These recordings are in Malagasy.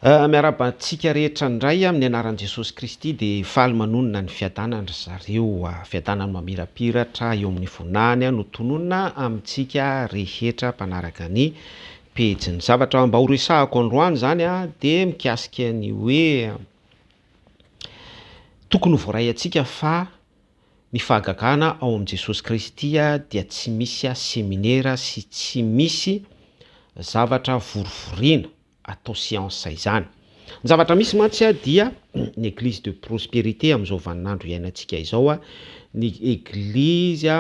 Miarabantsika rehetra ndray amin'ny anaran'i Jesosy Kristy dia faly manonona ny fiadanana zareo fiadanany mamirapiratra eo amin'ny vonany no tononona amintsika rehetra mpanaraka ny pejy. Ny zavatra mba ho resahako androany zany dia mikasika ny hoe tokony ho voaray antsika fa ny fahagagana ao amin'i Jesosy Kristy dia tsy misy séminaire sy tsy misy zavatra vorovoriana atao séance izany. Ny zavatra misy mantsy dia ny église de prospérité amin'izao vaninandro iainantsika izao ny église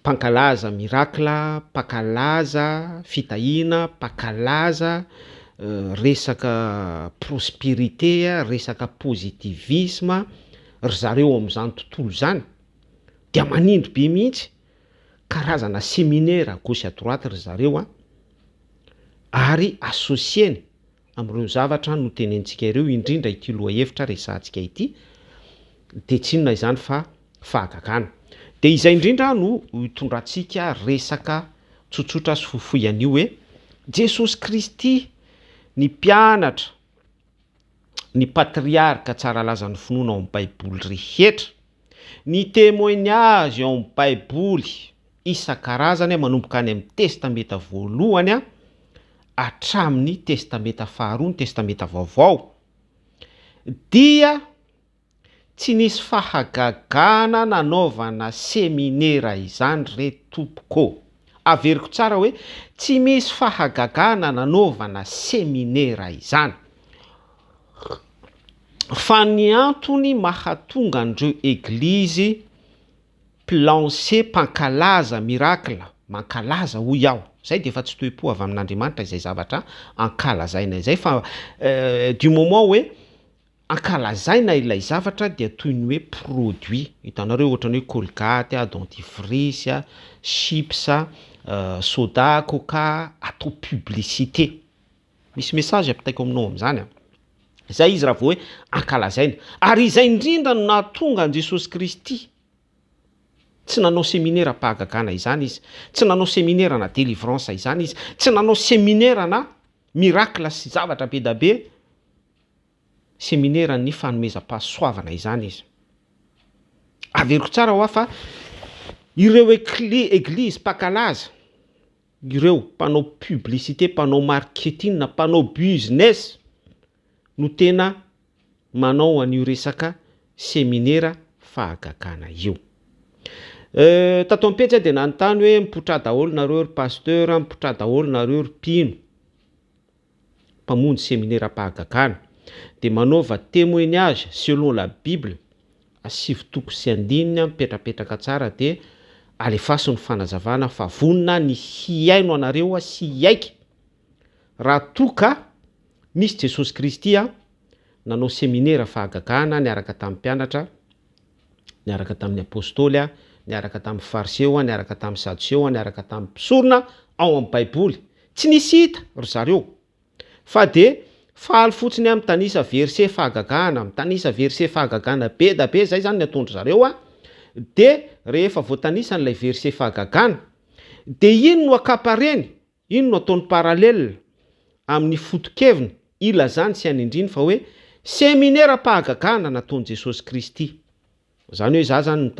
mpankalaza miracle, mpankalaza fitahina, mpankalaza resaka prospérité, resaka positivisme, ry zareo amin'izany tontolo zany dia manindry be mihitsy karazana séminaire à gauche à droite ry zareo ary associeny amin'ireo zavatra no tenentsika ireo indrindra ity lohahevitra resahantsika ity dia tsy inona izany fa fahagagana. Dia izay indrindra no hitondrantsika resaka tsotsotra sy fohifohy an'io hoe Jesosy Kristy ny mpianatra, ny patriarche tsara laza ny finoana ao amin'ny baiboly rehetra, ny témoignage ao amin'ny baiboly isan-karazany manomboka any amin'ny testameta voalohany hatramin'ny testameta faharoa, ny testameta vaovao, dia tsy nisy fahagagana nanaovana séminaire izany re tompoko. Averiko tsara hoe tsy misy fahagagana nanaovana séminaire izany. Fa ny antony mahatonga andreo église planché mpankalaza miracle, mankalaza hoy aho. Zay dia efa tsy toe-po avy amin'Andriamanitra izay zavatra ankalazaina izay fa du moment hoe ankalazaina ilay zavatra dia toy ny hoe produit. Hitanareo ohatran'ny hoe colgate, dentifrice, chips, soda, coca atao publicité. Misy message apitaiko aminao amin'izany Zay izy raha vao hoe ankalazaina. Ary izay indrindra no nahatonga an Jesosy Kristy tsy nanao séminaire mpahagagana izany izy, tsy nanao séminaire na délivrance izany izy, tsy nanao séminaire na miracle sy zavatra be da be, séminaire ny fanomezam-pahasoavana izany izy. Averiko tsara ho fa ireo église mpankalaza, ireo mpanao publicité, mpanao marketing, mpanao business no tena manao an'io resaka séminaire fahagagana io. Tato am-petsy dia nanontany hoe mipotra daholo nareo ry pasteur, mipotra daholo nareo ry mpino mpamonjy séminaire mpahagagana, dia manaova témoignage selon la Bible 7:9 mipetrapetraka tsara dia alefaso ny fanazavana fa vonina ny hiaino anareo sy hiaiky raha toka misy Jesosy Kristy nanao séminaire fahagagana niaraka tamin'ny mpianatra, niaraka tamin'ny apôstôly, niaraka tamin'ny fariseo, niaraka tamin'ny sadoseo, niaraka tamin'ny mpisorona ao amin'ny baiboly. Tsy nisy hita ry zareo fa dia faly fotsiny amin'ny tanisa verset fahagagana, tanisa verset fahagagana be da be, zay zany ny ataondry zareo dia rehefa voatanisa n'ilay verset fahagagana dia ino no akapareny, ino no ataony parallèle amin'ny foto-keviny ilazany sy anindriny fa hoe séminaire mpahagagana nataon'i Jesosy Kristy. Zany hoe za zany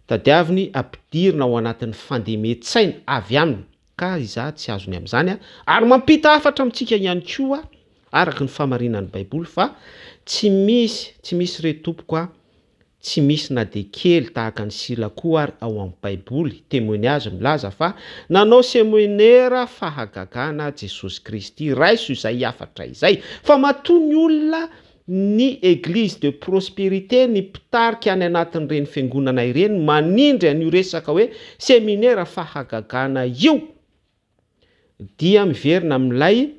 tadiaviny ampidirina ao anatin'ny fandemetsaina avy aminy ka iza tsy azony amin'izany ary mampita hafatra amintsika ihany koa araka ny famarinan'ny baiboly fa tsy misy re tompoko tsy misy na de kely tahaka ny silakoa ary ao amin'ny baiboly témoignage milaza fa nanao séminaire fahagagana Jesosy Kristy. Raiso izay hafatra izay fa matony olona ny église de prospérité ny mpitarika any anatin'ireny fiangonana ireny manindry an'io resaka hoe séminaire fahagagana io dia miverina amin'ilay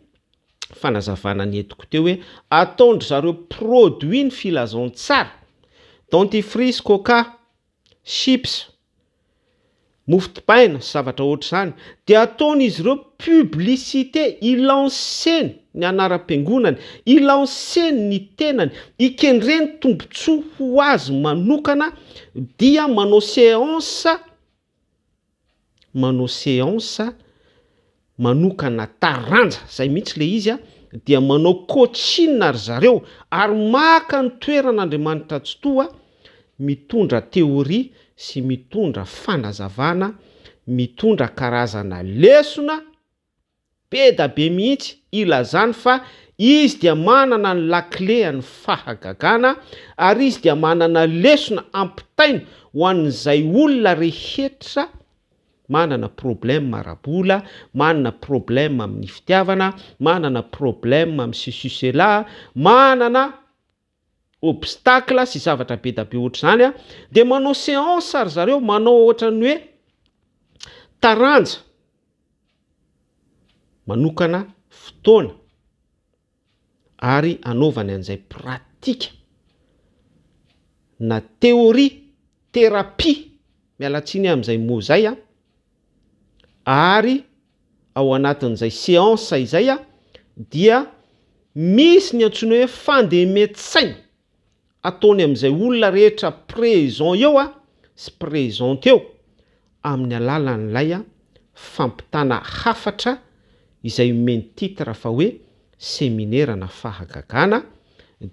fanazavana ny etiko teo hoe ataondry zareo produit ny filazantsara, dentifrice, coca, chips, mofo dipaina sy zavatra ohatr' izany dia ataon'izy ireo publicité, ilanseny ny anaram-piangonany, ilanseny ny tenany, ikendreny tombotsoa ho azy manokana dia manao séance manokana taranja zay mihitsy le izy dia manao coaching ry zareo ary maka ny toeran'Andriamanitra tsotoa mitondra teoria sy mitondra fanazavana mitondra karazana lesona be da be mihitsy ilazany fa izy dia manana ny lakleany fahagagana ary izy dia manana lesona ampitaina ho an'izay olona rehetra manana problème marabola, manana problème amin'ny fitiavana, manana problème amin'ny sisusela, manana obstacle sy zavatra be da be ohatr'izany de manao séance ary zareo manao ohatrany hoe taranja manokana fotoana ary anaovany an'izay pratika na théorie thérapie mialatsiny amin'izay mo zay ary ao anatin'izay séance izay dia misy ny antsoina hoe fandemetsai ataony amin'izay olona rehetra présent eo sy présente eo amin'ny alalan'ilay fampitana hafatra izay meny titre fa hoe séminaire na fahagagana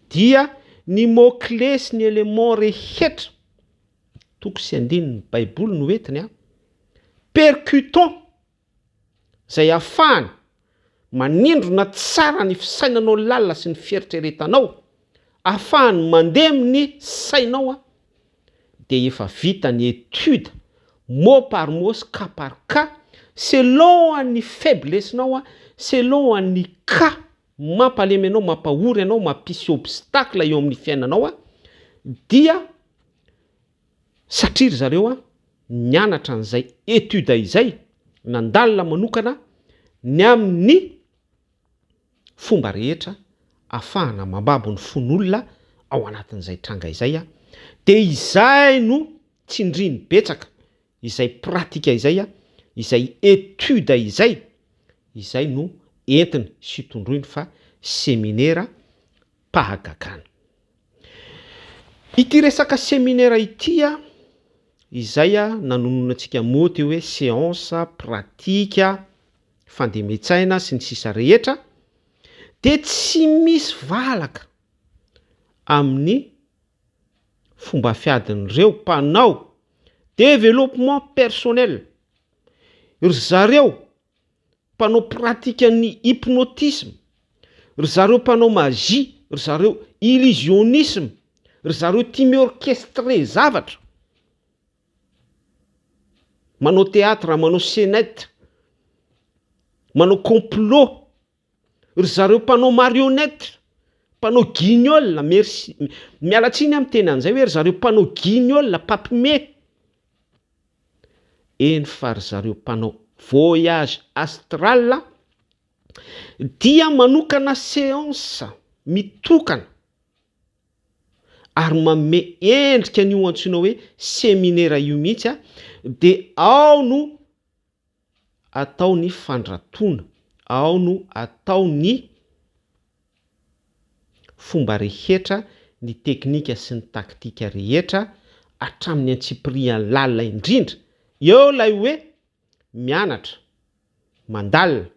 dia ny mots-clés sy ny élément rehetra toko sy andininy baiboly no entiny percutant zay afahany manindrona tsara ny fisainanao lalina sy ny fieritreretanao afahany mandeha amin'ny sainao de efa vita ny étude mot par mot sy cas par cas selon ny faiblessenao selon ny cas mampalemy anao mampahory anao mampisy obstacle eo amin'ny fiainanao dia satria zareo nianatra an'izay étude izay nandalina manokana ny amin'ny fomba rehetra afahana mambabo ny fon'olona ao anatin'izay tranga izay de izay no tsindriny betsaka izay pratika izay izay étude izay no entiny sy tondroiny fa séminaire fahagagana ity resaka séminaire ity izay nanonona antsika moty hoe séance pratique fandemetsaina sy ny sisa rehetra de tsy misy valaka amin'ny fomba fiadin'ireo mpanao développement personnel ry zareo mpanao pratika ny hypnotisme ry zareo mpanao magie ry zareo illusionnisme ry zareo tia miorchestre zavatra manao théâtre manao scénette manao complot ry zareo mpanao marionnette mpanao guignol merci mialatsiny amin'ny teny an'izay hoe ry zareo mpanao guignol papime eny fa ry zareo mpanao voyage astral dia manokana séance mitokana ary manome endrika an'io antsoina hoe séminaire io mihitsy de ao no atao ny fandratona ao no atao ny fomba rehetra ny teknika sy ny taktika rehetra hatramin'ny antsipirian'ny lalina indrindra eo lay hoe mianatra mandalina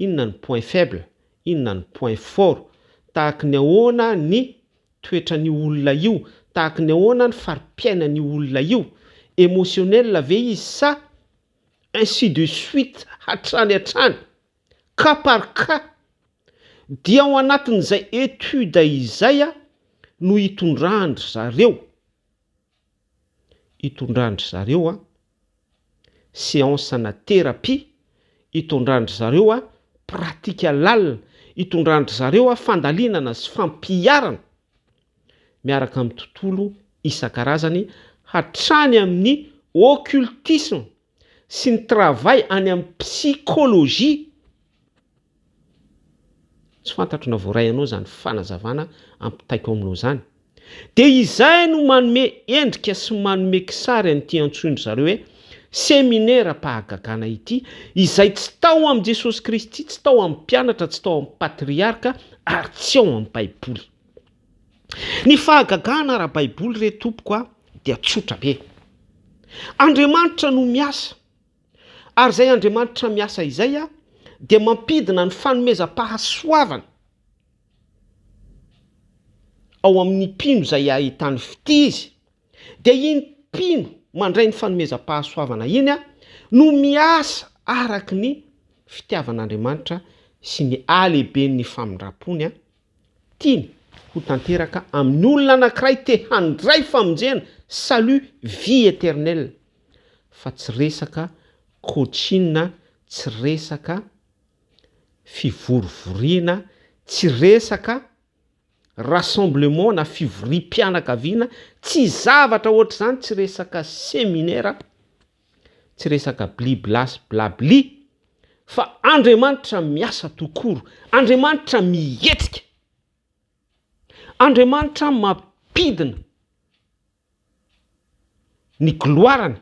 inona ny point faible inona ny point fort tahaka ny ahoana ny toetra ny olona io tahaka ny ahoana ny fari-piaina ny olona io émotionnel ve izy sa ainsi de suite hatrany cas par cas dia ao anatin'izay étude izay no hitondrandry zareo séance na thérapie hitondrandry zareo pratika lalina hitondrandry zareo fandalinana sy fampiarana miaraka amin'ny tontolo isan-karazany hatrany amin'ny occultisme sy ny travail any amin'ny psychologie tsy fantatro na voaray anao zany fanazavana ampitaiko aminao zany de izay no manome endrika sy manome kisary an'ity antsoindry zareo hoe séminaire fahagagana ity izay tsy tao amin'ny Jesosy Kristy tsy tao amin'ny mpianatra tsy tao amin'ny patriarche ary tsy ao amin'ny baiboly ny fahagagana raha baiboly re tompoko dia tsotra be Andriamanitra no miasa ary zay Andriamanitra miasa izay dia mampidina ny fanomezam-pahasoavana ao amin'ny mpino izay ahitany fitizy, dia iny mpino mandray ny fanomezam-pahasoavana iny no miasa araky ny fitiavan'Andriamanitra sy ny alehiben'ny famindram-pony tiany ho tanteraka amin'ny olona anankiray te handray famonjena salut vie éternelle, fa tsy resaka coaching, tsy resaka fivorivorina, tsy resaka rassemblement na fivoriam-pianakaviana, tsy zavatra ohatr'izany, tsy resaka séminaire, tsy resaka bliblasy blabli, fa Andriamanitra miasa tokoro, Andriamanitra mihetsika, Andriamanitra mampidina ny gloarany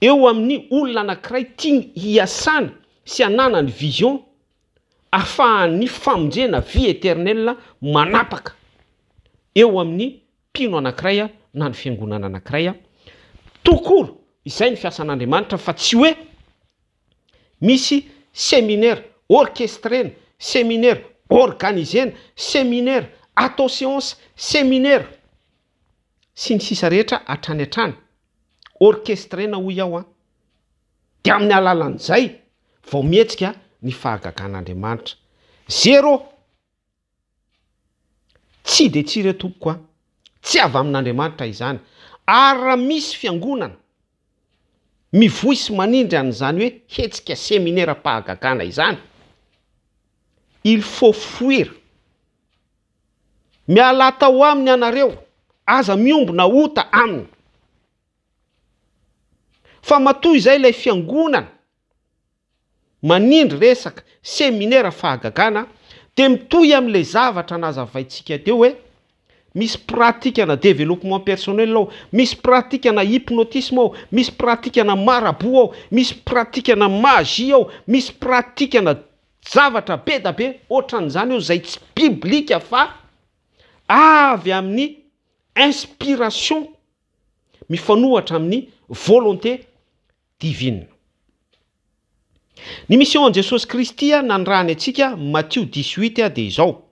eo amin'ny olona anankiray tiany hiasana sy hanana ny vision ahafahan'ny famonjena vie éternelle manapaka eo amin'ny mpino anankiray na ny fiangonana anankiray tokoro. Izay ny fiasan'Andriamanitra, fa tsy hoe misy séminaire orchestrena, séminaire organisena, séminaire atao séance, séminaire sy ny sisa rehetra atrany atrany orchestrena hoy aho dia amin'ny alalan'izay vao mihetsika ny fahagagan'Andriamanitra. Zero, tsy de tsy retoko tsy avy amin'Andriamanitra izany. Ary raha misy fiangonana mivoy sy manindry an'izany hoe hetsika séminaire fahagagana izany, il faut fuir. Miala tao aminy anareo, aza miombona ota aminy. Fa matoy izay ilay fiangonana manindry resaka séminaire fahagagana dia mitohy amin'ilay zavatra nazavaintsika teo hoe misy pratika na développement personnel ao, misy pratika na hypnotisme ao, misy pratika na marabout ao, misy pratika na magie ao, misy pratika na zavatra be da be ohatran'izany eo izay tsy biblique fa avy amin'ny inspiration mifanohatra amin'ny volonté divine. Ny mission Jesosy Kristy nandrany antsika Matthieu 18 dia izao: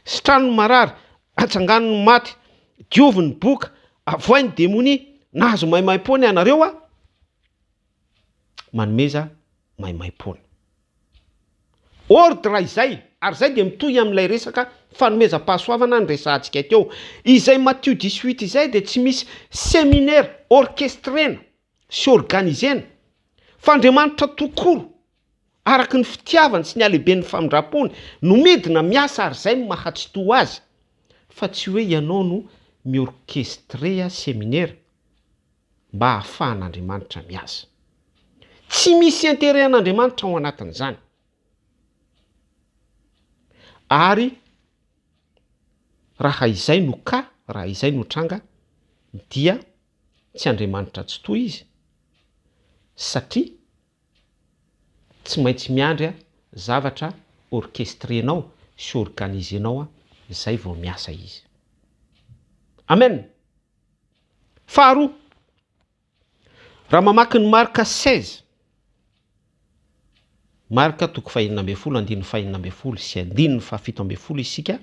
sitrano marary, atsanganony maty, dioviny boka, avoainy démonie, nahazo maimaim-pony anareo manomeza maimaim-pony. Ordre izay, ary zay dia mitohy amin'ilay resaka fanomezam-pahasoavana ny resantsika teo. Izay Matthieu 18 izay dia tsy misy séminaire orchestrena sy organisena, fa Andriamanitra tokoro araky ny fitiavany sy ny alehiben'ny famindram-pony no midina miasa, ary zay mahatsitoa azy, fa tsy hoe ianao no miorchestre séminaire mba ahafahan'Andriamanitra miasa. Tsy misy intérêt an'Andriamanitra ao anatin'izany. Ary raha izay no ka, raha izay no tranga, dia tsy Andriamanitra tsy toy izy, satria tsy maintsy miandry zavatra orchestrenao sy organisenao izay vao miasa izy. Amen. Faharoa, raha mamaky ny Marka 16, Marka 5:12 sy 5:17 isika,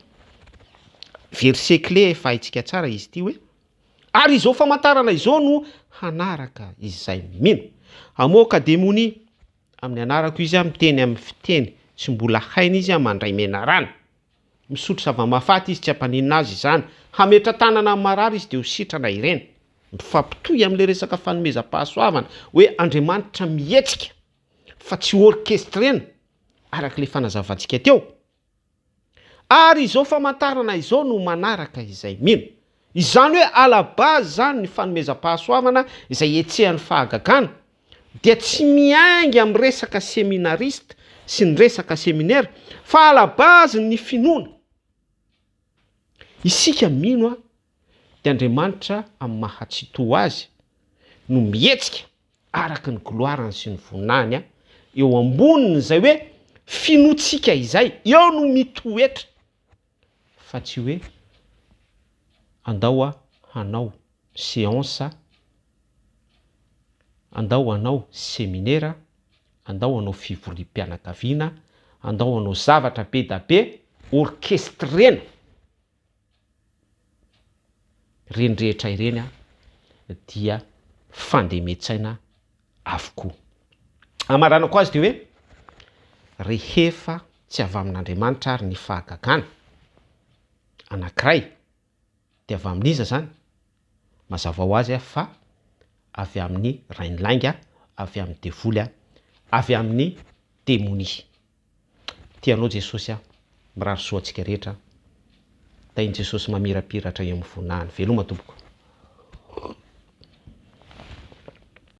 verset clé efa haitsika tsara izy ity hoe: ary izao famantarana izao no hanaraka izay mino. Hamoaka démonie amin'ny anarako izy miteny amin'ny fiteny tsy mbola hainy izy mandray menarana. Misotro zava-mahafaty izy tsy hampaninina azy izany. Hametra tanana amin'ny marary izy dia ho sitrana ireny. Mifampitohy amin'ilay resaka fanomezam-pahasoavana hoe Andriamanitra mihetsika fa tsy orchestrena arak'ilay fanazavantsika teo. Ary izao famantarana izao no manaraka izay mino. Izany hoe ala-base zany ny fanomezam-pahasoavana izay etsehan'ny fahagagana dia tsy miaingy amin'ny resaka séminariste sy ny resaka séminaire, fa ala-base ny finoana. Isika mino dia Andriamanitra amin'ny mahatsitoa azy no mihetsika araky ny gloarany sy ny voninahiny eo amboniny izay hoe finoantsika izay, eo no mitoetra, fa tsy hoe andao hanao séance, andao hanao séminaire andao anao fivoriam-pianakaviana, andao anao zavatra be da be orkestrena. Reny rehetra ireny dia fandemetsana avokoa. Amaranako azy de hoe rehefa tsy avy amin'Andriamanitra ary ny fahagagana anankiray de avy amin'iza zany? Mazava ho azy fa avy amin'ny rain'lainga, avy amin'ny devoly, avy amin'ny démonie. Tianao Jesosy mirary soa antsika rehetra. Tainy Jesosy mamirapiratra eo amin'ny voninahiny. Veloma tompoko.